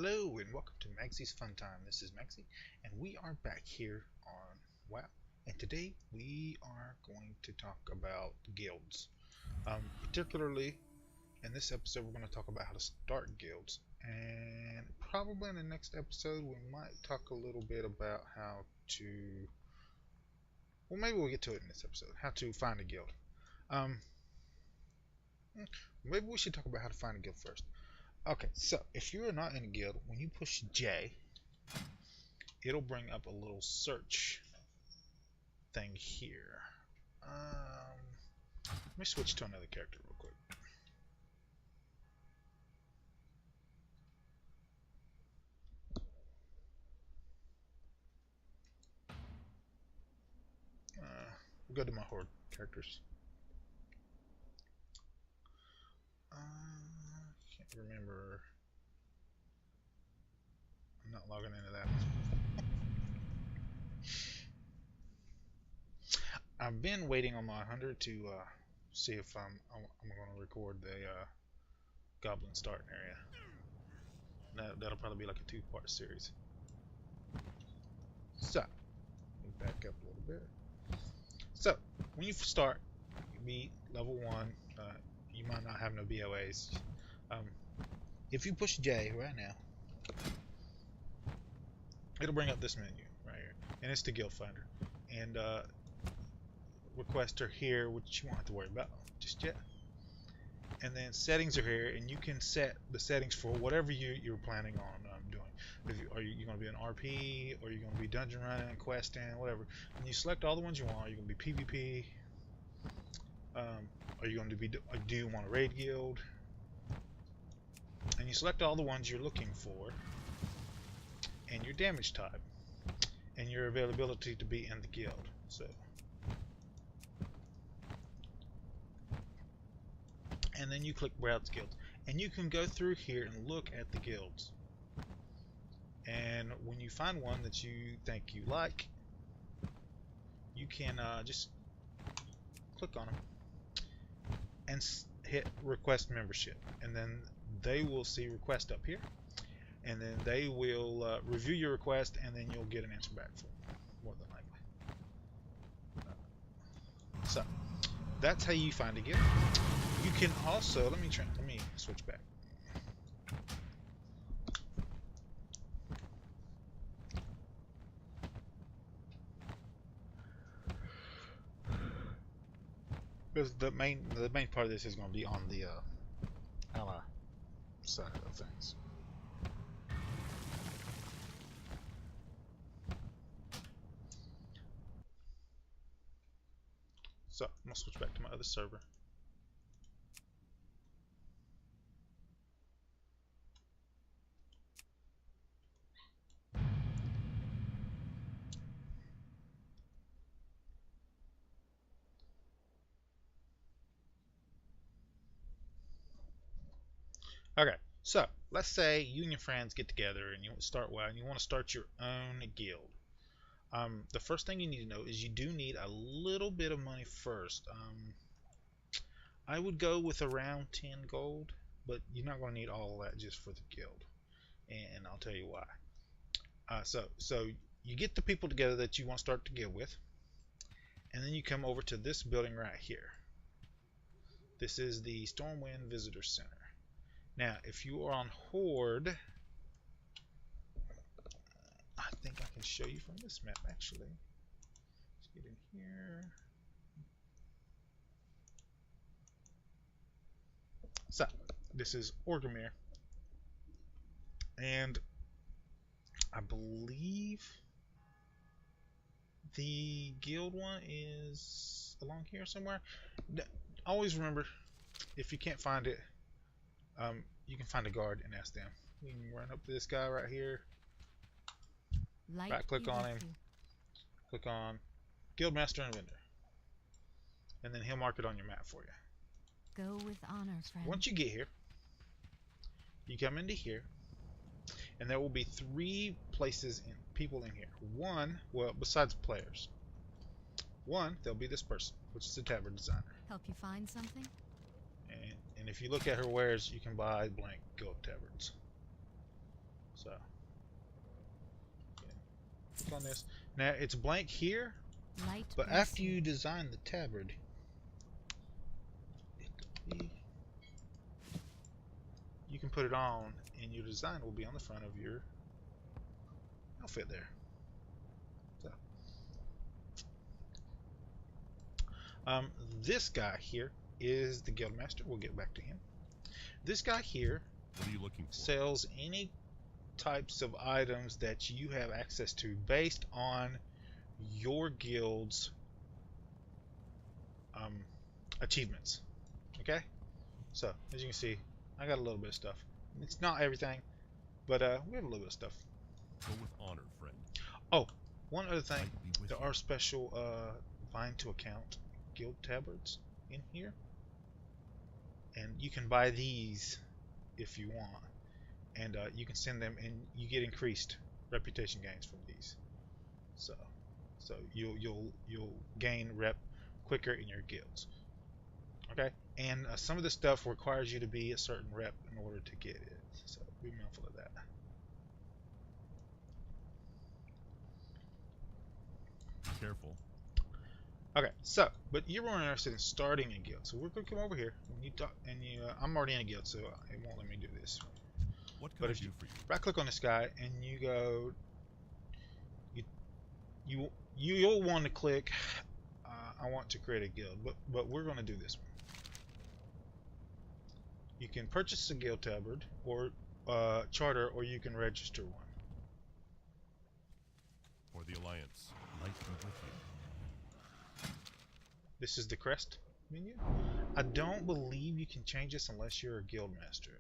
Hello and welcome to Magzie's Fun Time. This is Magzie, and we are back here on WoW. And today we are going to talk about guilds. Particularly in this episode, we're going to talk about how to start guilds. And probably in the next episode, we might talk a little bit about how to. Well, maybe we'll get to it in this episode. How to find a guild. Maybe we should talk about how to find a guild first. Okay, so if you're not in a guild, when you push J, it'll bring up a little search thing here. Let me switch to another character real quick. We'll go to my horde characters. Can't remember. I'm not logging into that one. I've been waiting on my 100 to see if I'm going to record the goblin starting area. That'll probably be like a two-part series. So, let me back up a little bit. So, when you start, you meet level 1. You might not have no BOAs. If you push J right now, it'll bring up this menu right here, and it's the guild finder. And requests are here, which you won't have to worry about just yet. And then settings are here, and you can set the settings for whatever you're planning on doing. Are you going to be an RP, or are you going to be dungeon running, questing, whatever. And you select all the ones you want. Are you going to be PvP? Are you going to be? Do you want a raid guild? And you select all the ones you're looking for, and your damage type, and your availability to be in the guild. So, and then you click Browse Guilds, and you can go through here and look at the guilds. And when you find one that you think you like, you can just click on them and hit Request Membership, and then they will see request up here, and then they will review your request, and then you'll get an answer back from them, more than likely. So that's how you find a guild. You can also let me switch back. Because the main part of this is going to be on the ally side of things. So I'm going to switch back to my other server. Okay, so let's say you and your friends get together and you want to start WoW and you want to start your own guild. The first thing you need to know is you do need a little bit of money first. I would go with around 10 gold, but you're not going to need all of that just for the guild, and I'll tell you why. So you get the people together that you want to start the guild with, and then you come over to this building right here. This is the Stormwind Visitor Center. Now, if you are on Horde, I think I can show you from this map, actually. Let's get in here. So, this is Orgrimmar. And I believe the guild one is along here somewhere. Always remember, if you can't find it, you can find a guard and ask them. You can run up to this guy right here. Right click on him. Click on Guildmaster and Vendor. And then he'll mark it on your map for you. Go with honor, friend. Once you get here, you come into here, and there will be 3 places and people in here. One, well, besides players. One, there'll be this person, which is the tavern designer. Help you find something? And if you look at her wares, you can buy blank gold taverns. So click on this. Now it's blank here, Light but or after you sleep. design the tabard, you can put it on, and your design will be on the front of your outfit there. So, this guy here is the guildmaster. We'll get back to him. This guy here What are you looking for? sells any types of items that you have access to based on your guild's achievements. Okay? So, as you can see, I got a little bit of stuff. It's not everything, but we have a little bit of stuff. Go with honor, friend. Oh, one other thing. Might be with There you. are special Vine to Account guild tabards in here. And you can buy these if you want. And you can send them, and you get increased reputation gains from these. So you'll gain rep quicker in your guilds. Okay, and some of the stuff requires you to be a certain rep in order to get it. So be mindful of that. Be careful. Okay, so but you're more interested in starting a guild. So we're gonna come over here, and I'm already in a guild, so it won't let me do this. What can But I if do you for you? right click on this guy and you go, you'll want to click. I want to create a guild, but we're going to do this one. You can purchase a guild tabard or charter, or you can register one. For the Alliance. Might be with you. This is the crest menu. I don't believe you can change this unless you're a guild master.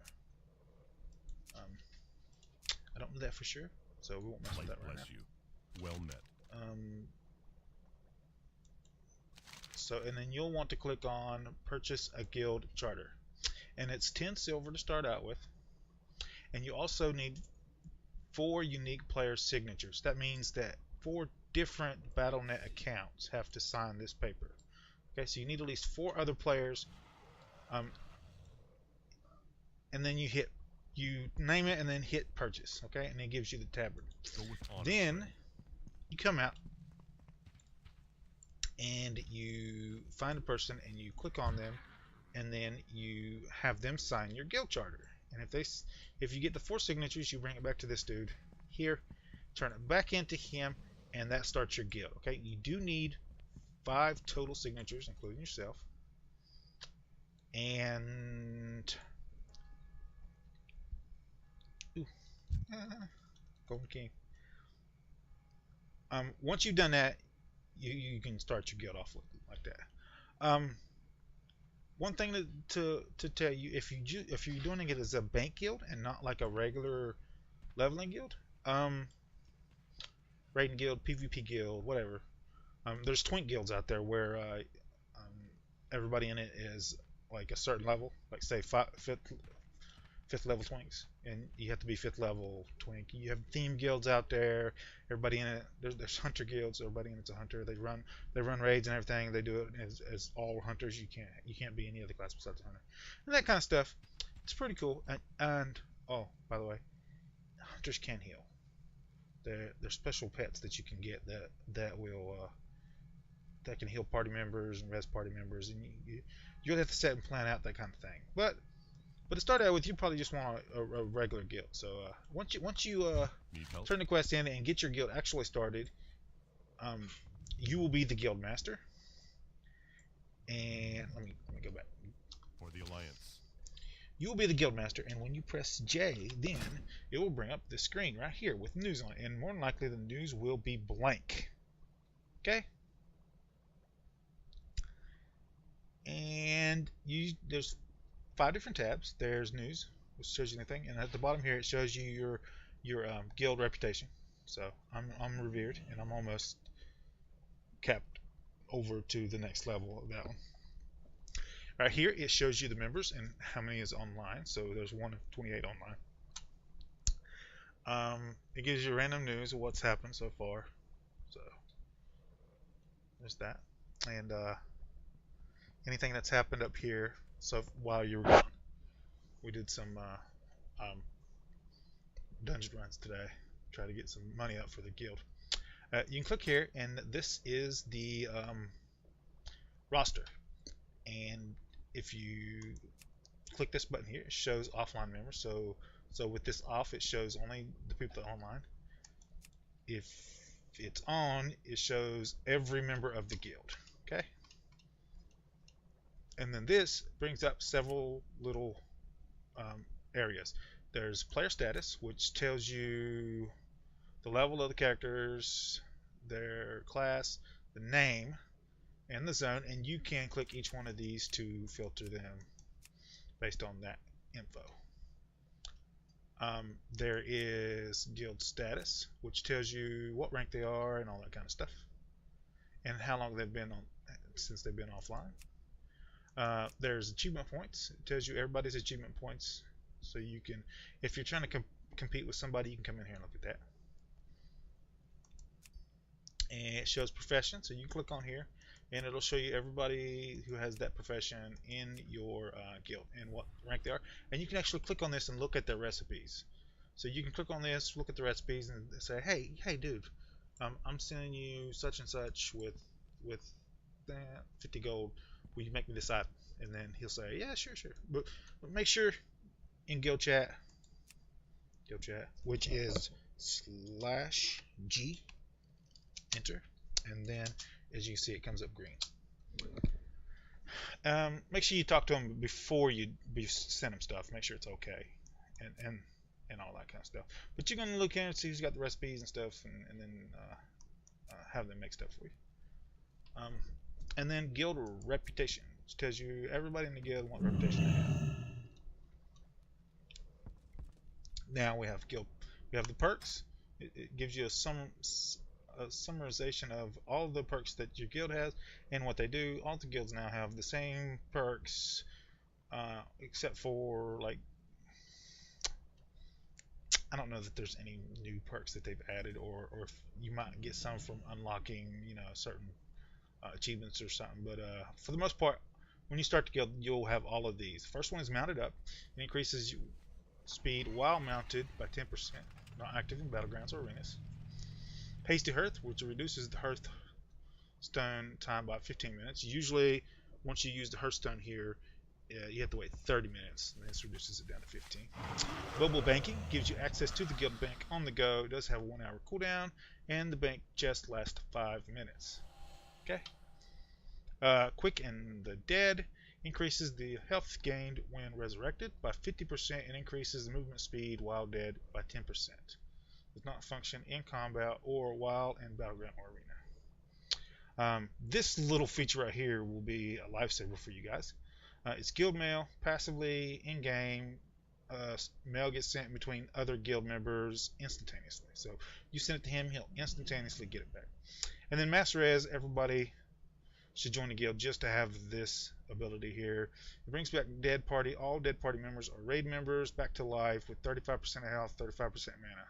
I don't know that for sure, so we won't mess with Light that right bless now. you. Well met. So, and then you'll want to click on purchase a guild charter, and it's 10 silver to start out with, and you also need 4 unique player signatures. That means that 4 different Battle.net accounts have to sign this paper. Okay, so you need at least 4 other players, and then you name it and then hit purchase. Okay, and it gives you the tabard. Go with honor, Then friend. you come out and you find a person and you click on them, and then you have them sign your guild charter. And if you get the 4 signatures, you bring it back to this dude here, turn it back into him, and that starts your guild. Okay, you do need 5 total signatures, including yourself, and Golden King. Once you've done that, you can start your guild off like that. One thing to tell you, if you're doing it as a bank guild and not like a regular leveling guild, raiding guild, PvP guild, whatever. There's twink guilds out there where everybody in it is like a certain level, like say fifth level twinks, and you have to be 5th level twink. You have theme guilds out there. Everybody in it, there's hunter guilds. Everybody in it's a hunter. They run raids and everything. They do it as all hunters. You can't be any other class besides a hunter, and that kind of stuff. It's pretty cool. And oh, by the way, hunters can heal. There's special pets that you can get that will that can heal party members and res party members, and you'll have to set and plan out that kind of thing. But to start out with, you probably just want a regular guild. So once you Need help? turn the quest in and get your guild actually started, you will be the guild master. And let me go back. For the Alliance. You will be the guild master, and when you press J, then it will bring up this screen right here with news on it, and more than likely the news will be blank. Okay. And there's 5 different tabs. There's news, which shows you anything, and at the bottom here it shows you your guild reputation. So I'm revered, and I'm almost capped over to the next level of that one. Right here it shows you the members and how many is online. So there's 1 of 28 online. It gives you random news of what's happened so far. So there's that, and anything that's happened up here. So while you were gone, we did some dungeon runs today. Try to get some money up for the guild. You can click here, and this is the roster. And if you click this button here, it shows offline members. So with this off, it shows only the people that are online. If it's on, it shows every member of the guild. Okay. And then this brings up several little areas. There's player status, which tells you the level of the characters, their class, the name, and the zone, and you can click each one of these to filter them based on that info. There is guild status, which tells you what rank they are and all that kind of stuff, and how long they've been on since they've been offline. There's achievement points. It tells you everybody's achievement points, so you can, if you're trying to compete with somebody, you can come in here and look at that. And it shows profession, so you click on here, and it'll show you everybody who has that profession in your guild and what rank they are. And you can actually click on this and look at their recipes. So you can click on this, look at the recipes, and say, hey, dude, I'm sending you such and such with 50 gold. Will you make me this item? And then he'll say, yeah, sure. But make sure in guild chat, which is /G, enter, and then as you can see, it comes up green. Make sure you talk to him before you send him stuff. Make sure it's okay, and all that kind of stuff. But you're gonna look in and see who's got the recipes and stuff, and then have them make stuff for you. And then guild reputation, which tells you everybody in the guild what reputation they have. Now we have guild. We have the perks. It gives you a summarization of all the perks that your guild has and what they do. All the guilds now have the same perks, except for, like, I don't know that there's any new perks that they've added, or if you might get some from unlocking, certain achievements or something. But for the most part, when you start the guild, you'll have all of these. The first one is mounted up. It increases speed while mounted by 10%, not active in battlegrounds or arenas. Hasty Hearth, which reduces the hearthstone time by 15 minutes. Usually, once you use the hearthstone here, you have to wait 30 minutes, and this reduces it down to 15. Global Banking gives you access to the guild bank on the go. It does have a 1 hour cooldown, and the bank just lasts 5 minutes. Okay. Quick and the Dead increases the health gained when resurrected by 50% and increases the movement speed while dead by 10%. Does not function in combat or while in battleground or arena. This little feature right here will be a lifesaver for you guys. It's guild mail, passively in-game. Mail gets sent between other guild members instantaneously. So you send it to him, he'll instantaneously get it back. And then mass res, everybody should join the guild just to have this ability here. It brings back dead party. All dead party members are raid members back to life with 35% of health, 35% mana.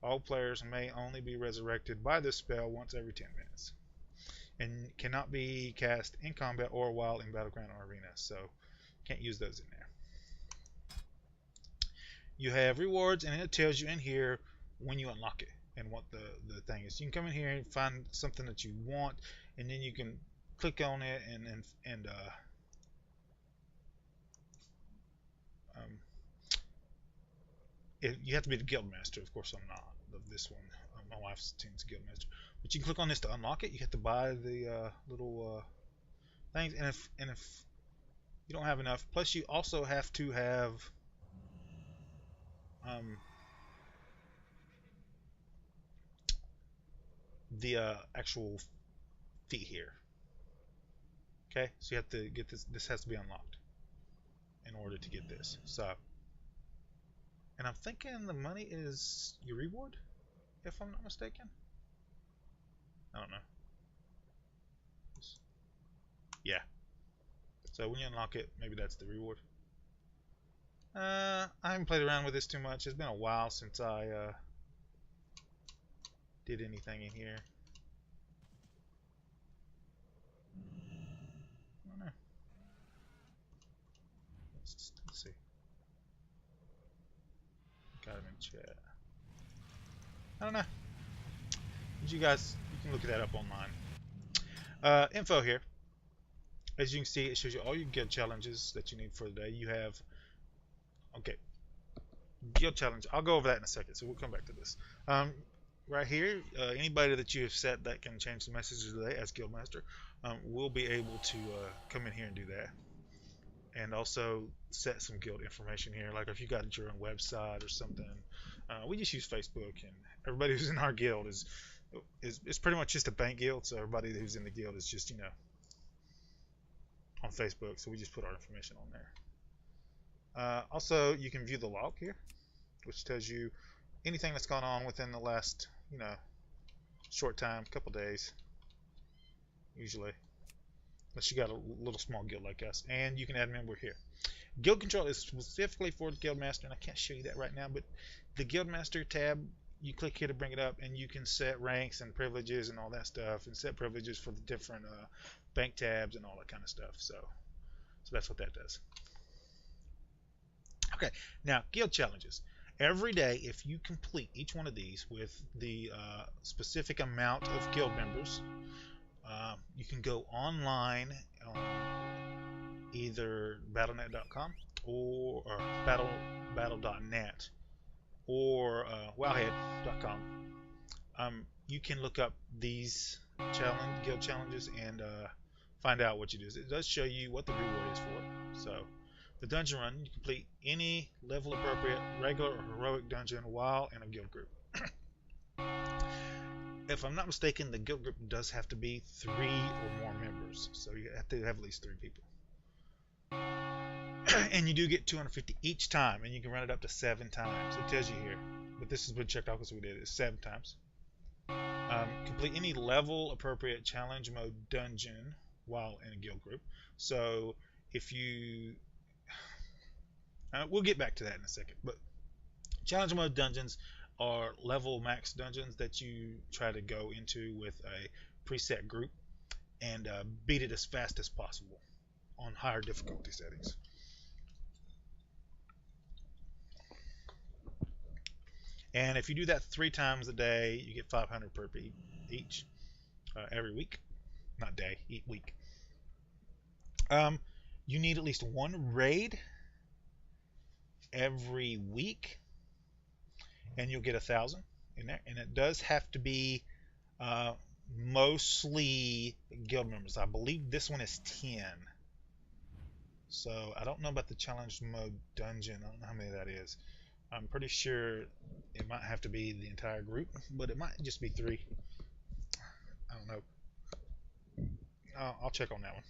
All players may only be resurrected by this spell once every 10 minutes, and cannot be cast in combat or while in battleground or arena, so can't use those in there. You have rewards, and it tells you in here when you unlock it and what the thing is. You can come in here and find something that you want, and then you can click on it and you have to be the guild master. Of course, I'm not of this one. My wife's team's guild master. But you can click on this to unlock it. You have to buy the little things, and if you don't have enough, plus you also have to have the actual fee here. Okay, so you have to get this. This has to be unlocked in order to get this. So, and I'm thinking the money is your reward, if I'm not mistaken. I don't know. Yeah. So when you unlock it, maybe that's the reward. I haven't played around with this too much. It's been a while since I did anything in here. I don't know. Let's see. Got him in chat. I don't know. But you guys, you can look that up online. Info here. As you can see, it shows you all your guild challenges that you need for the day. You have, okay, guild challenge. I'll go over that in a second, so we'll come back to this. Right here, anybody that you have set that can change the messages today as Guildmaster will be able to come in here and do that. And also set some guild information here, like if you got your own website or something. We just use Facebook, and everybody who's in our guild is pretty much just a bank guild, so everybody who's in the guild is just, you know, on Facebook, so we just put our information on there. Also, you can view the log here, which tells you anything that's gone on within the last, you know, short time, couple days, usually, unless you got a little small guild like us. And you can add a member here. Guild control is specifically for the Guildmaster, and I can't show you that right now, but the Guildmaster tab, you click here to bring it up, and you can set ranks and privileges and all that stuff, and set privileges for the different bank tabs and all that kind of stuff. So that's what that does. Okay, now guild challenges. Every day, if you complete each one of these with the specific amount of guild members, you can go online on either battlenet.com or battle.net or wowhead.com. You can look up these guild challenges and find out what you do. It does show you what the reward is for it. So the dungeon run, you complete any level appropriate regular or heroic dungeon while in a guild group. If I'm not mistaken, the guild group does have to be 3 or more members, so you have to have at least 3 people. And you do get 250 each time, and you can run it up to 7 times. It tells you here, but this has been checked off because we did it 7 times. Complete any level appropriate challenge mode dungeon while in a guild group. So if you we'll get back to that in a second, but challenge mode dungeons are level max dungeons that you try to go into with a preset group and beat it as fast as possible on higher difficulty settings. And if you do that 3 times a day, you get 500 per each every week. Not day, week. You need at least 1 raid every week, and you'll get 1,000 in there. And it does have to be mostly guild members. I believe this one is 10. So I don't know about the challenge mode dungeon. I don't know how many that is. I'm pretty sure it might have to be the entire group, but it might just be 3. I don't know. I'll check on that one.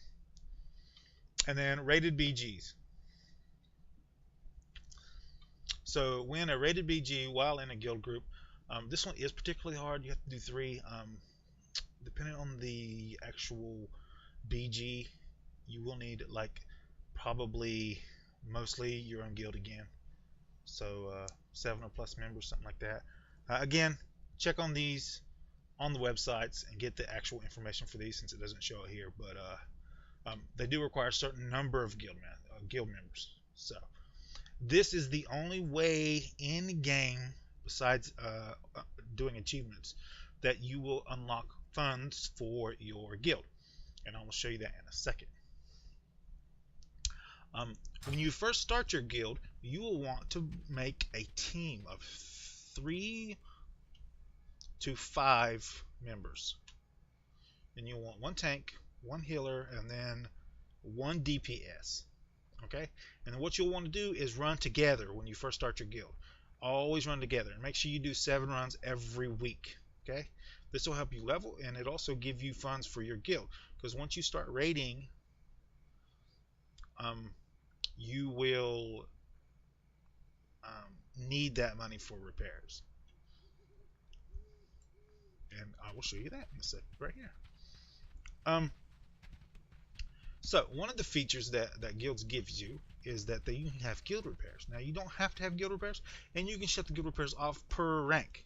And then rated BGs. So win a rated BG while in a guild group. This one is particularly hard. You have to do 3. Depending on the actual BG, you will need like probably mostly your own guild again. So 7 or plus members, something like that. Again, check on these on the websites and get the actual information for these, since it doesn't show it here. But they do require a certain number of guild members. So this is the only way in game, besides doing achievements, that you will unlock funds for your guild, and I will show you that in a second. When you first start your guild, you will want to make a team of 3 to 5 members. Then you'll want 1 tank, 1 healer, and then 1 DPS. Okay? And then what you'll want to do is run together when you first start your guild. Always run together, and make sure you do 7 runs every week. Okay? This will help you level, and it also give you funds for your guild, because once you start raiding, you will need that money for repairs. And I will show you that in a second right here. So one of the features that guilds gives you is that you can have guild repairs. Now you don't have to have guild repairs, and you can shut the guild repairs off per rank.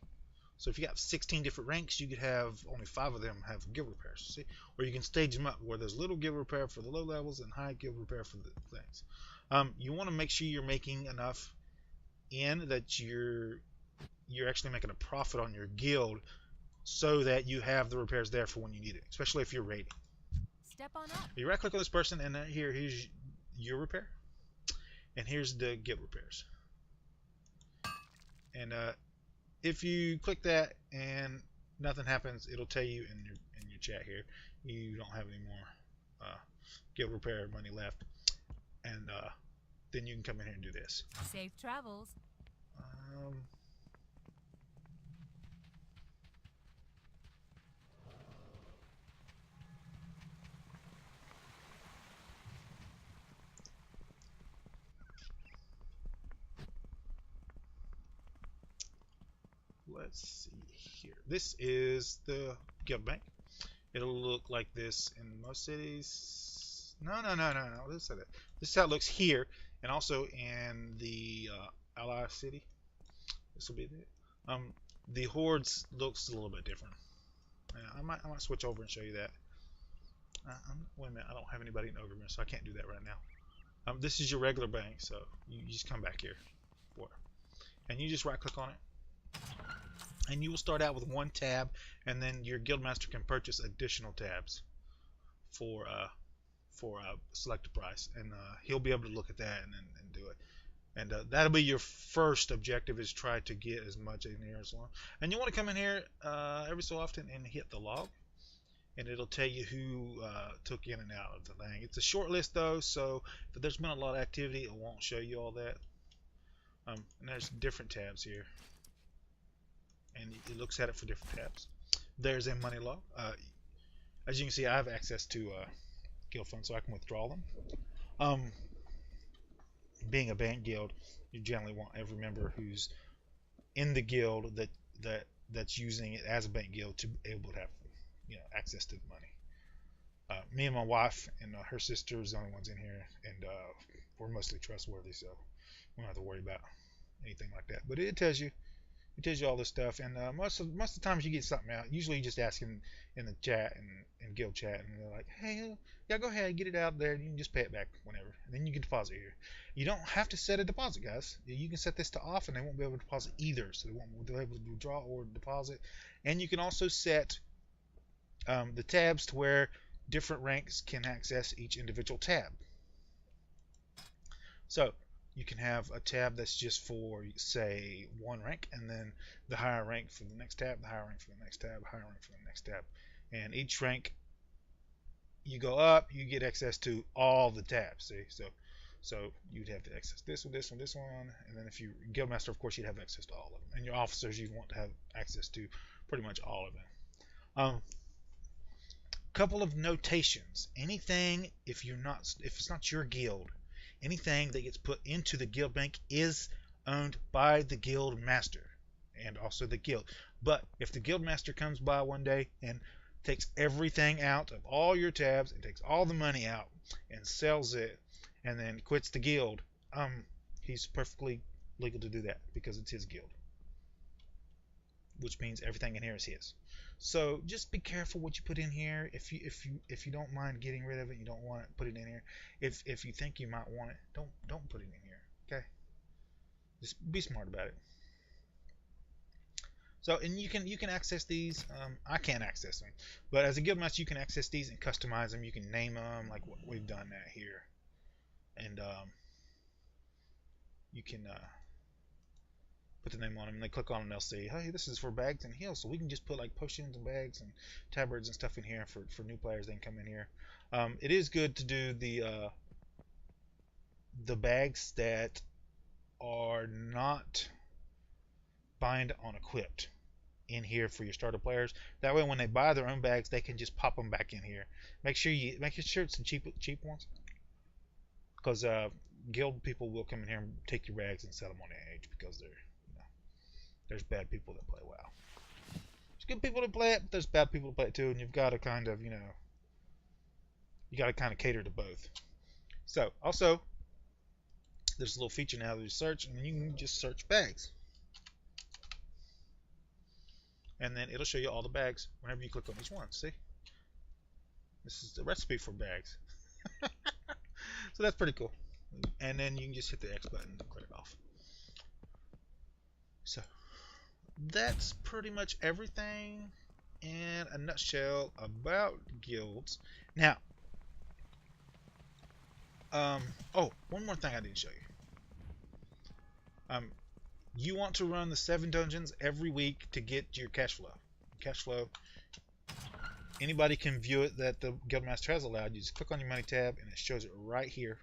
So if you got 16 different ranks, you could have only 5 of them have guild repairs. See? Or you can stage them up where there's little guild repair for the low levels and high guild repair for the things. You want to make sure you're making enough in that you're you're actually making a profit on your guild so that you have the repairs there for when you need it, especially if you're raiding. Step on up. You right click on this person, and here's your repair, and here's the guild repairs. And if you click that and nothing happens, it'll tell you in your chat here you don't have any more guild repair money left, and then you can come in here and do this. Safe travels. Let's see here. This is the guild bank. It'll look like this in most cities. No. This is how it looks here, and also in the ally city. This will be it. The hordes looks a little bit different. I might switch over and show you that. Wait a minute, I don't have anybody in Overmere, so I can't do that right now. This is your regular bank, so you just come back here, and you just right click on it, and you will start out with one tab, and then your guildmaster can purchase additional tabs for a selected price, and he'll be able to look at that and do it. And that'll be your first objective, is try to get as much in here as long. And you want to come in here every so often and hit the log, and it'll tell you who took in and out of the thing. It's a short list though, so if there's been a lot of activity, it won't show you all that. And there's different tabs here, and it looks at it for different tabs. There's a money log. As you can see, I have access to guild funds, so I can withdraw them. Being a bank guild, you generally want every member who's in the guild that's using it as a bank guild to be able to have access to the money. Me and my wife and her sister is the only ones in here, and we're mostly trustworthy, so we don't have to worry about anything like that. But it tells you all this stuff, and most of the times you get something out. Usually you just ask in the chat and guild chat, and they're like, hey, yeah, go ahead, get it out there, and you can just pay it back whenever, and then you can deposit here. You don't have to set a deposit, guys. You can set this to off, and they won't be able to deposit either, so they won't be able to withdraw or deposit. And you can also set the tabs to where different ranks can access each individual tab. So you can have a tab that's just for, say, one rank, and then the higher rank for the next tab, the higher rank for the next tab, higher rank for the next tab. And each rank, you go up, you get access to all the tabs. See, so you'd have to access this one, this one, this one, and then if you guildmaster, of course, you'd have access to all of them. And your officers, you'd want to have access to pretty much all of them. Couple of notations. Anything, if it's not your guild, anything that gets put into the guild bank is owned by the guild master and also the guild. But if the guild master comes by one day and takes everything out of all your tabs and takes all the money out and sells it and then quits the guild, he's perfectly legal to do that because it's his guild, which means everything in here is his. So just be careful what you put in here. If you don't mind getting rid of it, you don't want it, put it in here. If you think you might want it, don't put it in here. Okay, just be smart about it. So, and you can access these. I can't access them, but as a guildmaster, you can access these and customize them. You can name them like what we've done that here, and you can put the name on them. And they click on them, and they'll say, "Hey, this is for bags and heals." So we can just put like potions and bags and tabards and stuff in here for new players. They can come in here. It is good to do the bags that are not bind on equipped in here for your starter players. That way when they buy their own bags, they can just pop them back in here. Make sure it's the cheap ones, because guild people will come in here and take your bags and sell them on the edge, because there's bad people that play WoW. There's good people that play it, but there's bad people that play it too, and you've got to kind of cater to both. So also there's a little feature now that you search, and you can just search bags. And then it'll show you all the bags whenever you click on each one. See? This is the recipe for bags. So that's pretty cool. And then you can just hit the X button to clear it off. So that's pretty much everything in a nutshell about guilds. Now, oh, one more thing I didn't show you. You want to run the 7 dungeons every week to get your cash flow. Cash flow. Anybody can view it that the Guildmaster has allowed. You just click on your money tab and it shows it right here.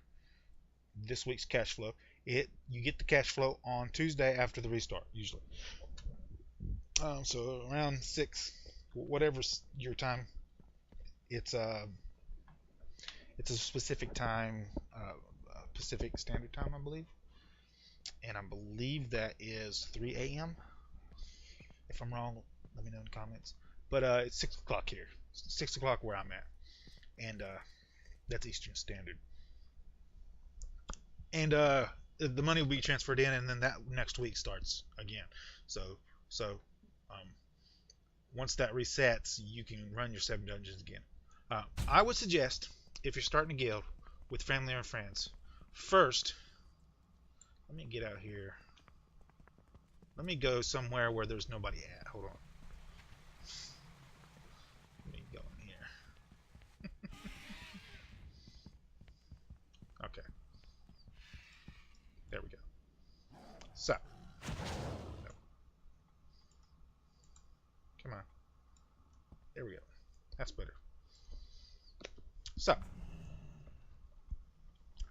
This week's cash flow. You get the cash flow on Tuesday after the restart usually. So around 6, whatever's your time. It's a specific time, Pacific Standard Time, I believe, and I believe that is 3 a.m. If I'm wrong, let me know in the comments. But it's 6 o'clock here. 6 o'clock where I'm at, and that's Eastern Standard. And the money will be transferred in, and then that next week starts again. So once that resets, you can run your 7 dungeons again. I would suggest, if you're starting a guild with family or friends, first, let me get out here. Let me go somewhere where there's nobody at. Hold on. Let me go in here. Okay. There we go. So. Come on. There we go. That's better. So,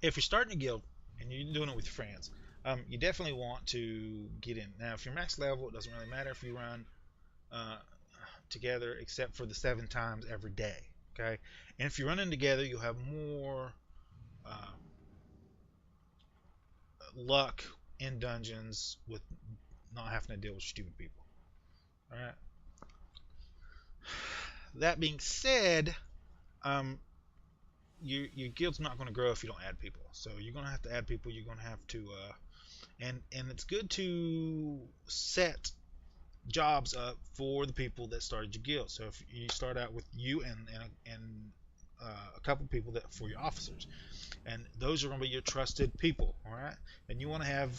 if you're starting a guild and you're doing it with your friends, you definitely want to get in. Now, if you're max level, it doesn't really matter if you run together, except for the 7 times every day. Okay, and if you're running together, you'll have more luck in dungeons with not having to deal with stupid people. All right. That being said, your guild's not going to grow if you don't add people. So you're going to have to add people. You're going to have to, and it's good to set jobs up for the people that started your guild. So if you start out with you and a couple people that for your officers, and those are going to be your trusted people. All right, and you want to have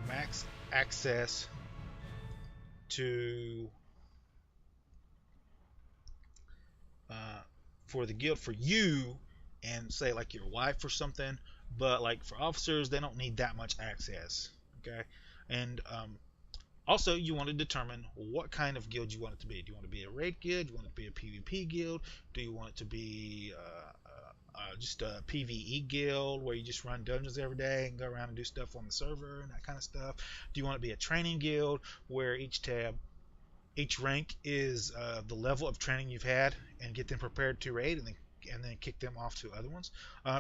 max access to for the guild for you, and say like your wife or something. But like for officers, they don't need that much access. Okay, and also you want to determine what kind of guild you want it to be. Do you want to be a raid guild? Do you want it to be a PvP guild? Do you want it to be just a PvE guild where you just run dungeons every day and go around and do stuff on the server and that kind of stuff? Do you want it to be a training guild where each rank is the level of training you've had, and get them prepared to raid, and then kick them off to other ones?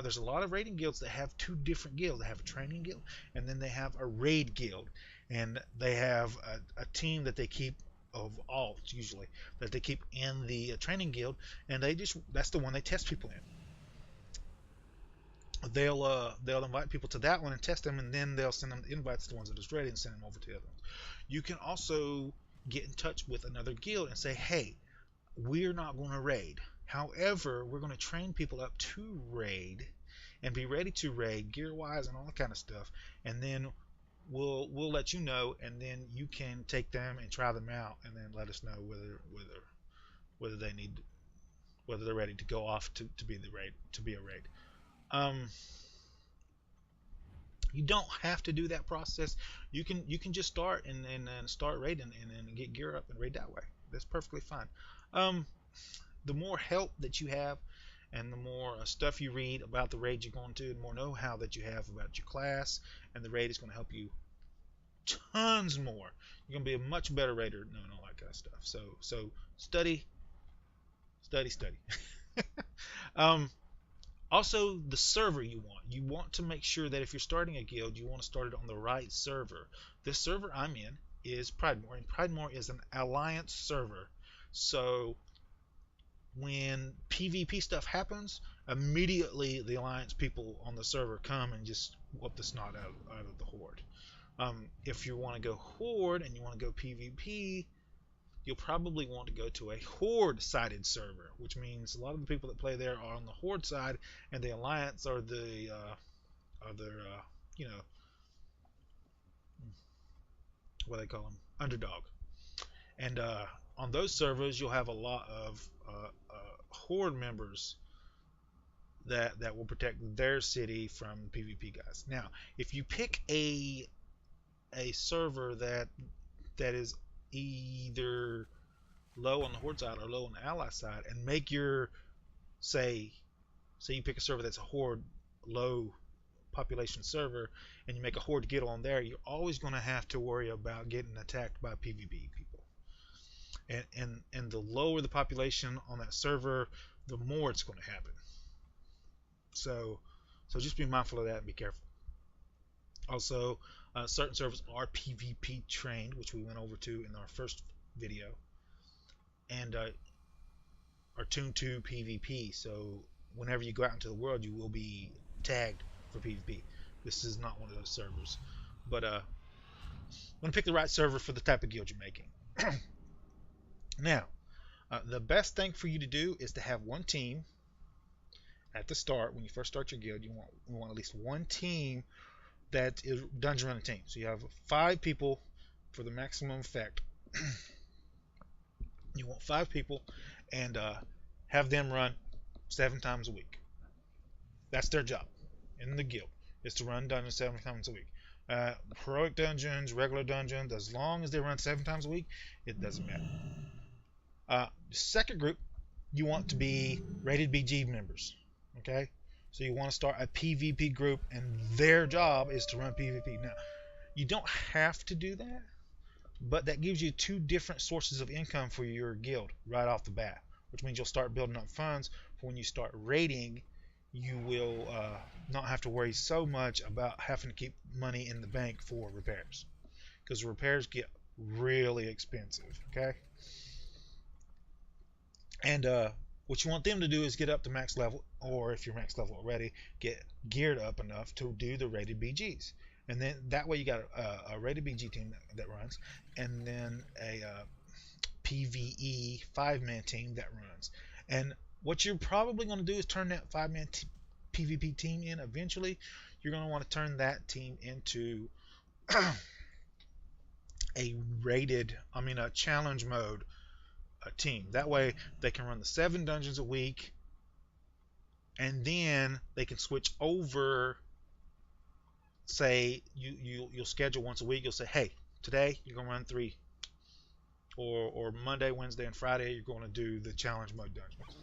There's a lot of raiding guilds that have 2 different guilds. They have a training guild, and then they have a raid guild, and they have a team that they keep of alts usually that they keep in the training guild, and that's the one they test people in. They'll invite people to that one and test them, and then they'll send them the invites to the ones that is ready and send them over to the other ones. You can also get in touch with another guild and say, hey, we're not going to raid. However, we're going to train people up to raid and be ready to raid gear-wise and all that kind of stuff. And then we'll let you know, and then you can take them and try them out, and then let us know whether they're ready to go off to be a raid. You don't have to do that process. You can just start and start raiding and get gear up and raid that way. That's perfectly fine. The more help that you have, and the more stuff you read about the raid you're going to, the more know-how that you have about your class, and the raid is going to help you tons more. You're going to be a much better raider knowing all that kind of stuff. So study. Also, the server you want to make sure that if you're starting a guild, you want to start it on the right server. This server I'm in is Pridemore, and Pridemore is an alliance server. So when PvP stuff happens, immediately the alliance people on the server come and just whoop the snot out of the horde. If you want to go horde and you want to go PvP, you'll probably want to go to a horde-sided server, which means a lot of the people that play there are on the horde side, and the alliance are the what do they call them? underdog. And on those servers, you'll have a lot of horde members that will protect their city from PvP guys. Now, if you pick a server that is either low on the horde side or low on the ally side, and make your say you pick a server that's a horde low population server, and you make a horde guild on there, you're always going to have to worry about getting attacked by PvP people. And the lower the population on that server, the more it's going to happen. So just be mindful of that and be careful. Also, certain servers are PvP trained, which we went over to in our first video, and are tuned to PvP. So whenever you go out into the world, you will be tagged for PvP. This is not one of those servers, but want to pick the right server for the type of guild you're making. Now, the best thing for you to do is to have one team at the start. When you first start your guild, you want at least one team that is dungeon running team. So you have 5 people for the maximum effect. You want 5 people, and have them run 7 times a week. That's their job in the guild, is to run dungeons 7 times a week. Heroic dungeons, regular dungeons, as long as they run 7 times a week, it doesn't matter. Second group, you want to be rated BG members. Okay, so you want to start a PvP group, and their job is to run PvP. Now, you don't have to do that, but that gives you 2 different sources of income for your guild right off the bat, which means you'll start building up funds for when you start raiding. You will not have to worry so much about having to keep money in the bank for repairs, because repairs get really expensive. Okay, and what you want them to do is get up to max level, or if you're max level already, get geared up enough to do the rated BGs. And then that way you got a rated BG team that runs, and then a PvE 5-man team that runs. And what you're probably going to do is turn that 5-man PvP team in eventually. You're going to want to turn that team into a challenge mode team. That way they can run the 7 dungeons a week, and then they can switch over. Say you'll schedule once a week. You'll say, hey, today you're gonna run 3, or Monday, Wednesday, and Friday you're going to do the challenge mode dungeons.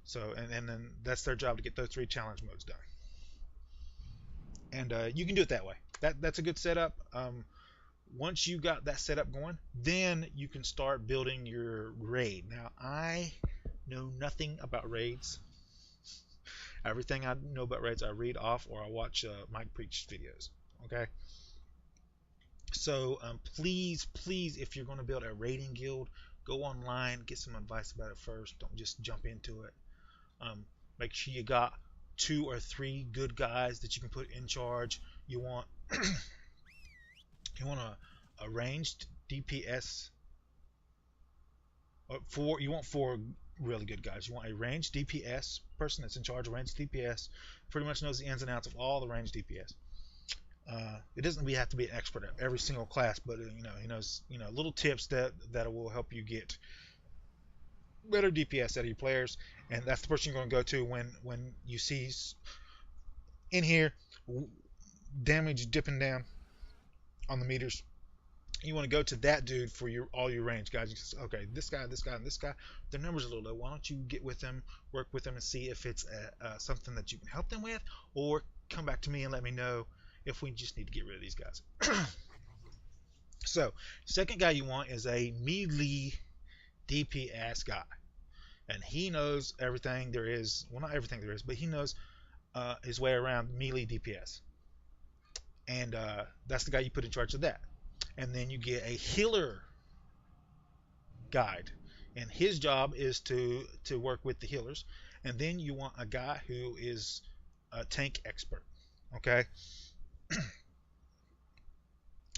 So and then that's their job, to get those 3 challenge modes done. And you can do it that way. That's a good setup. Once you got that setup going, then you can start building your raid. Now, I know nothing about raids. Everything I know about raids I read off, or I watch Mike Preach videos. Okay? So please, if you're going to build a raiding guild, go online, get some advice about it first. Don't just jump into it. Make sure you got 2 or 3 good guys that you can put in charge. You want a ranged DPS. You want 4 really good guys. You want a ranged DPS person that's in charge of ranged DPS, pretty much knows the ins and outs of all the ranged DPS. It doesn't have to be an expert at every single class, but he knows little tips that will help you get better DPS out of your players. And that's the person you're going to go to when you see in here damage dipping down on the meters. You want to go to that dude for all your range guys. You say, okay, this guy, and this guy, their numbers are a little low. Why don't you get with them, work with them, and see if it's something that you can help them with, or come back to me and let me know if we just need to get rid of these guys. So, second guy you want is a melee DPS guy, and he knows everything there is. Well, not everything there is, but he knows his way around melee DPS, and that's the guy you put in charge of that. And then you get a healer guide, and his job is to work with the healers. And then you want a guy who is a tank expert. Okay,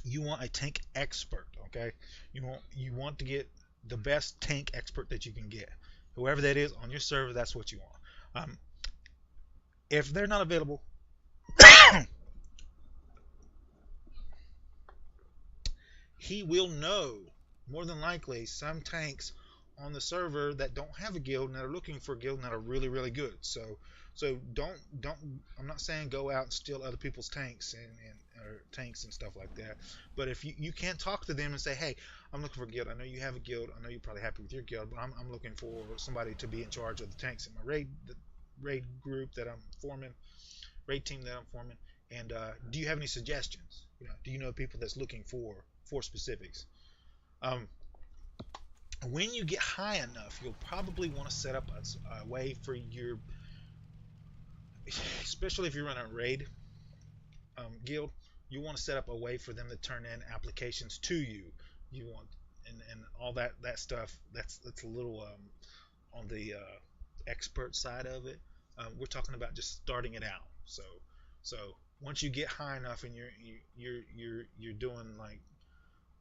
you want a tank expert. Okay, you want to get the best tank expert that you can get. Whoever that is on your server, that's what you want. If they're not available, he will know more than likely some tanks on the server that don't have a guild and that are looking for a guild and that are really really good. So don't I'm not saying go out and steal other people's tanks and or tanks and stuff like that. But if you can talk to them and say, hey, I'm looking for a guild. I know you have a guild. I know you're probably happy with your guild, but I'm looking for somebody to be in charge of the tanks in my raid group that I'm forming, raid team that I'm forming. And do you have any suggestions? Do you know people that's looking for specifics? When you get high enough, you'll probably want to set up a way for your, especially if you're running a raid guild, you want to set up a way for them to turn in applications to you. You want and all that stuff. That's a little on the expert side of it. We're talking about just starting it out. So once you get high enough and you're doing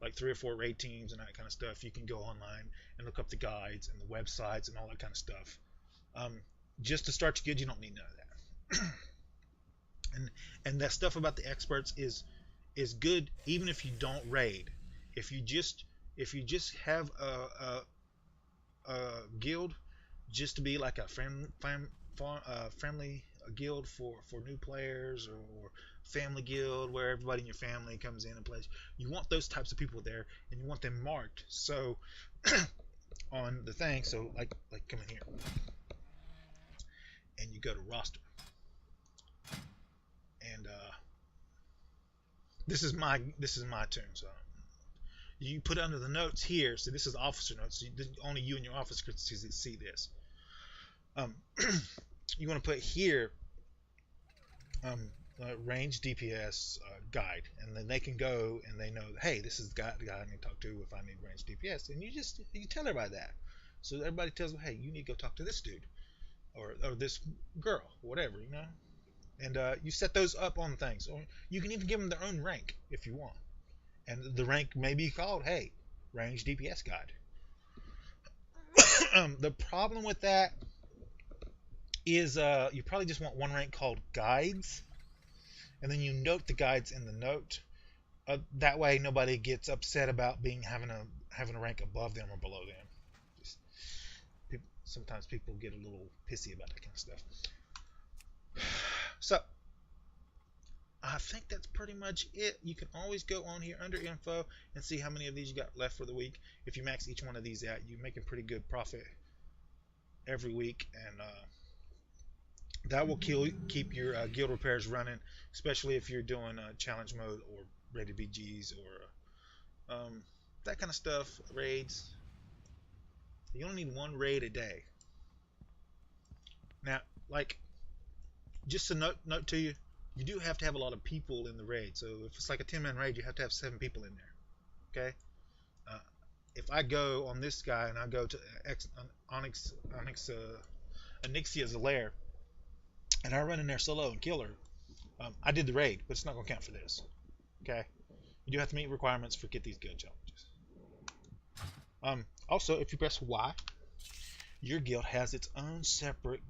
like 3 or 4 raid teams and that kind of stuff, you can go online and look up the guides and the websites and all that kind of stuff. Just to start your guild, you don't need none of that. and that stuff about the experts is good even if you don't raid. If you just have a guild just to be like a friendly guild for new players, or family guild where everybody in your family comes in and plays, you want those types of people there and you want them marked so on the thing. So like come in here and you go to roster, and this is my tune. So you put under the notes here. So this is officer notes. So only you and your officer could see this. You want to put here range DPS guide, and then they can go and they know, hey, this is the guy I need to talk to if I need range DPS, and you tell everybody that, so everybody tells them, hey, you need to go talk to this dude or this girl, whatever, and you set those up on things, or you can even give them their own rank if you want, and the rank may be called, hey, range DPS guide. The problem with that is you probably just want one rank called guides, and then you note the guides in the note. That way nobody gets upset about having a rank above them or below them. Sometimes people get a little pissy about that kind of stuff. So I think that's pretty much it. You can always go on here under info and see how many of these you got left for the week. If you max each one of these out, you're making pretty good profit every week, and that will keep your guild repairs running, especially if you're doing challenge mode or rated BGs or that kind of stuff, raids. You only need 1 raid a day. Now, like, just a note to you, you do have to have a lot of people in the raid. So if it's like a 10-man raid, you have to have 7 people in there. Okay? If I go on this guy and I go to Onyxia's lair, and I run in there solo and kill her, I did the raid, but it's not going to count for this. Okay? You do have to meet requirements for get these guild challenges. Also, if you press Y, your guild has its own separate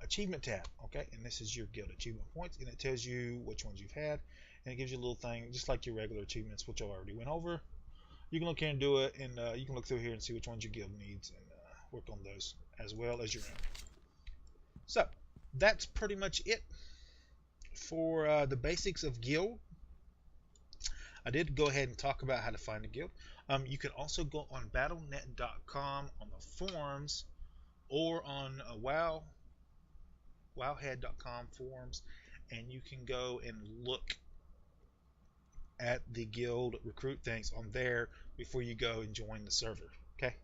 achievement tab. Okay? And this is your guild achievement points, and it tells you which ones you've had, and it gives you a little thing, just like your regular achievements, which I already went over. You can look here and do it, and you can look through here and see which ones your guild needs, and work on those as well as your own. So, that's pretty much it for the basics of guild. I did go ahead and talk about how to find a guild. You can also go on battlenet.com on the forums, or on wowhead.com forums, and you can go and look at the guild recruit things on there before you go and join the server. Okay.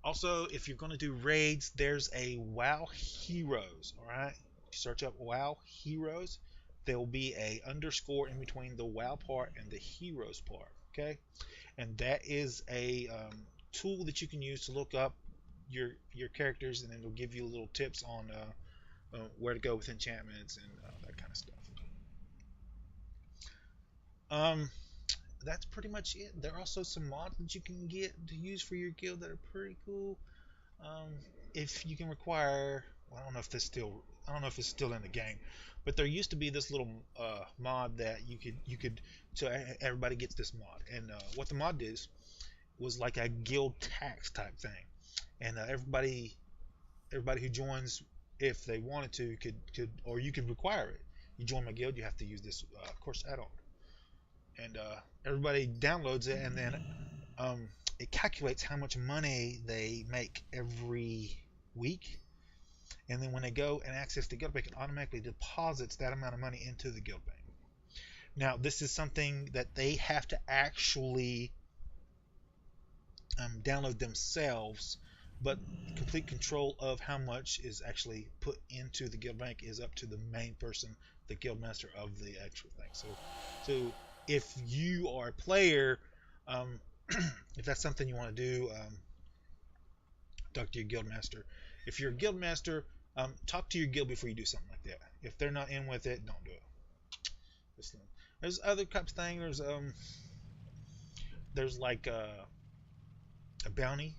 Also, if you're going to do raids, there's a WoW Heroes. Alright? Search up WoW Heroes. There will be a underscore in between the WoW part and the Heroes part. Okay? And that is a tool that you can use to look up your characters, and then it'll give you little tips on where to go with enchantments and that kind of stuff. That's pretty much it. There are also some mods that you can get to use for your guild that are pretty cool. If you can require, well, I don't know if this still I don't know if it's still in the game, but there used to be this little mod that you could so everybody gets this mod, and what the mod is was like a guild tax type thing, and everybody who joins, if they wanted to, could or you could require it. You join my guild, you have to use this course add-on, and everybody downloads it, and then it calculates how much money they make every week, and then when they go and access the guild bank, it automatically deposits that amount of money into the guild bank. Now, this is something that they have to actually download themselves, but complete control of how much is actually put into the guild bank is up to the main person, the guild master of the actual thing. So if you are a player, if that's something you want to do, talk to your guild master. If you're a guild master, talk to your guild before you do something like that. If they're not in with it, don't do it. There's other types of things. There's like a bounty.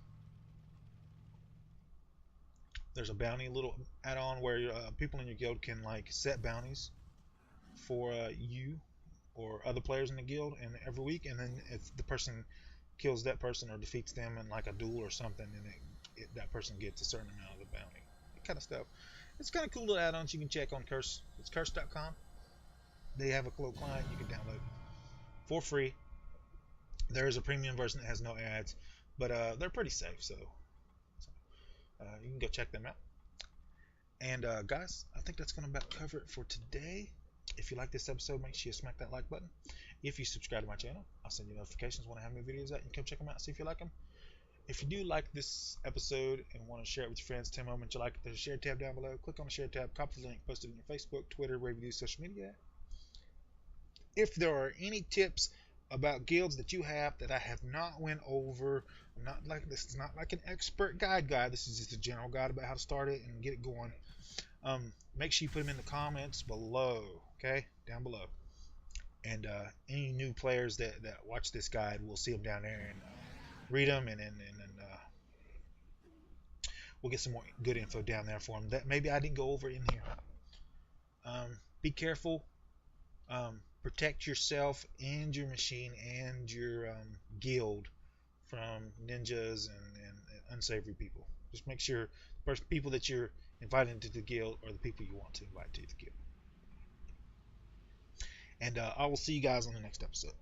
There's a bounty little add-on where people in your guild can like set bounties for you or other players in the guild, and every week, and then if the person kills that person or defeats them in like a duel or something, and that person gets a certain amount of the bounty. That kind of stuff. It's kind of cool little add-ons you can check on Curse. It's curse.com. They have a little client you can download for free. There is a premium version that has no ads, but they're pretty safe, so you can go check them out. And guys, I think that's going to about cover it for today. If you like this episode, make sure you smack that like button. If you subscribe to my channel, I'll send you notifications when I have new videos out. You can come check them out and see if you like them. If you do like this episode and want to share it with your friends, 10 moments you like it, there's a share tab down below. Click on the share tab, copy the link, post it on your Facebook, Twitter, wherever you do social media. If there are any tips about guilds that you have that I have not went over, this is not like an expert guide. This is just a general guide about how to start it and get it going. Make sure you put them in the comments below, okay, down below. And any new players that watch this guide will see them down there and read them, and we'll get some more good info down there for them that maybe I didn't go over in here. Be careful. Protect yourself and your machine and your guild from ninjas and unsavory people. Just make sure the people that you're inviting into the guild are the people you want to invite to the guild. And I will see you guys on the next episode.